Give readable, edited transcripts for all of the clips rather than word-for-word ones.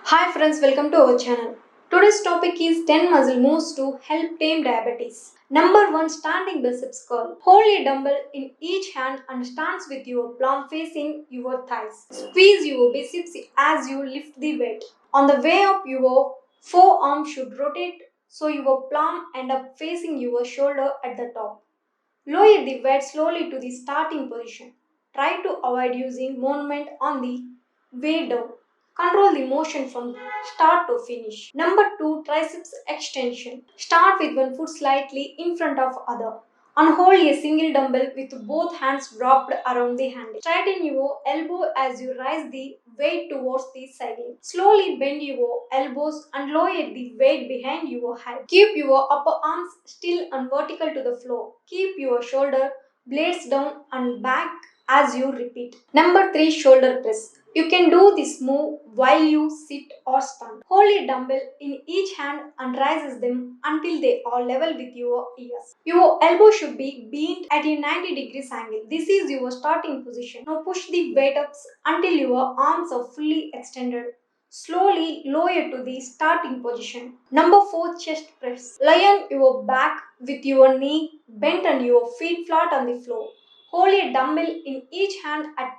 Hi friends, welcome to our channel. Today's topic is 10 muscle moves to help tame diabetes. Number 1, standing biceps curl. Hold a dumbbell in each hand and stance with your palm facing your thighs. Squeeze your biceps as you lift the weight. On the way up, your forearm should rotate so your palm end up facing your shoulder at the top. Lower the weight slowly to the starting position. Try to avoid using movement on the way down. Control the motion from start to finish. Number 2, triceps extension. Start with one foot slightly in front of other and hold a single dumbbell with both hands wrapped around the handle. Straighten your elbow as you rise the weight towards the ceiling. Slowly bend your elbows and lower the weight behind your head. Keep your upper arms still and vertical to the floor. Keep your shoulder blades down and back as you repeat. Number 3, shoulder press. You can do this move while you sit or stand. Hold a dumbbell in each hand and raises them until they are level with your ears. Your elbow should be bent at a 90 degrees angle. This is your starting position. Now push the weight up until your arms are fully extended. Slowly lower to the starting position. Number 4, chest press. Lie on your back with your knee bent and your feet flat on the floor. Hold a dumbbell in each hand at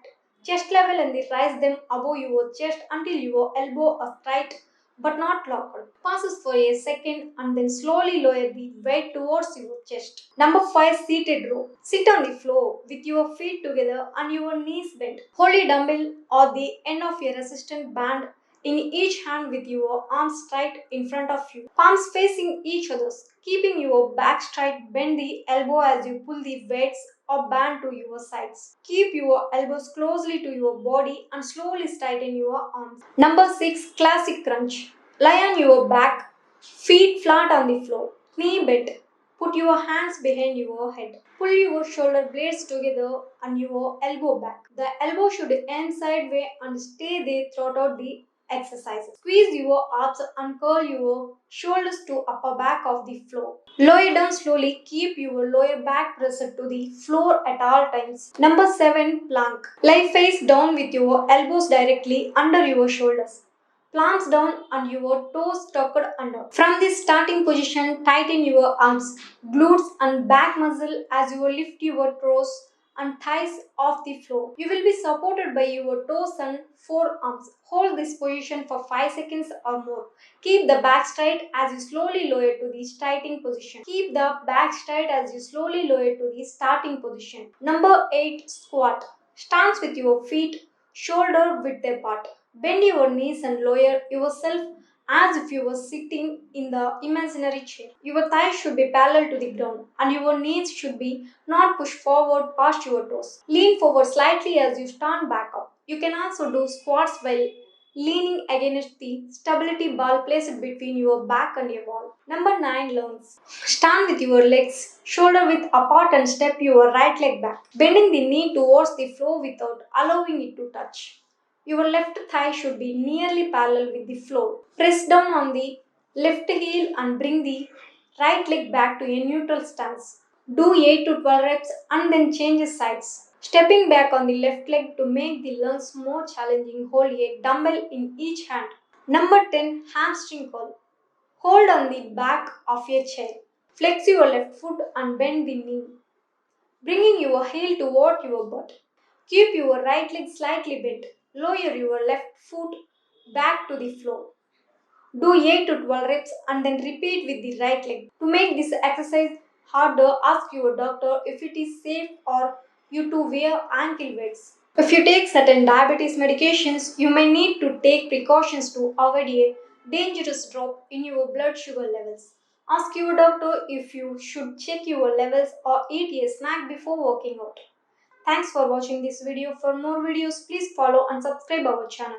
chest level and raise them above your chest until your elbow are straight but not locked. Passes for a second and then slowly lower the weight towards your chest. Number 5, seated row. Sit on the floor with your feet together and your knees bent. Hold a dumbbell or the end of a resistance band in each hand with your arms straight in front of you. Palms facing each other. Keeping your back straight, bend the elbow as you pull the weights or band to your sides. Keep your elbows closely to your body and slowly straighten your arms. Number 6, classic crunch. Lie on your back, feet flat on the floor, knee bent. Put your hands behind your head. Pull your shoulder blades together and your elbow back. The elbow should end sideways and stay there throughout the exercise. Squeeze your abs and curl your shoulders to upper back of the floor. Lower down slowly. Keep your lower back pressed to the floor at all times. Number 7, plank. Lie face down with your elbows directly under your shoulders. Palms down and your toes tucked under. From this starting position, tighten your arms, glutes and back muscle as you lift your toes and thighs off the floor. You will be supported by your toes and forearms. Hold this position for 5 seconds or more. Keep the back straight as you slowly lower to the starting position. Keep the back straight as you slowly lower to the starting position. Number 8, squat. Stance with your feet shoulder width apart. Bend your knees and lower yourself as if you were sitting in the imaginary chair. Your thighs should be parallel to the ground and your knees should be not pushed forward past your toes. Lean forward slightly as you stand back up. You can also do squats while leaning against the stability ball placed between your back and your wall. Number 9, lunges. Stand with your legs shoulder width apart and step your right leg back, bending the knee towards the floor without allowing it to touch. Your left thigh should be nearly parallel with the floor. Press down on the left heel and bring the right leg back to a neutral stance. Do 8 to 12 reps and then change sides. Stepping back on the left leg to make the lunge more challenging, hold a dumbbell in each hand. Number 10, hamstring curl. Hold on the back of your chair. Flex your left foot and bend the knee, bringing your heel toward your butt. Keep your right leg slightly bent. Lower your left foot back to the floor. Do 8 to 12 reps and then repeat with the right leg. To make this exercise harder, ask your doctor if it is safe or you to wear ankle weights. If you take certain diabetes medications, you may need to take precautions to avoid a dangerous drop in your blood sugar levels. Ask your doctor if you should check your levels or eat a snack before working out. Thanks for watching this video. For more videos, please follow and subscribe our channel.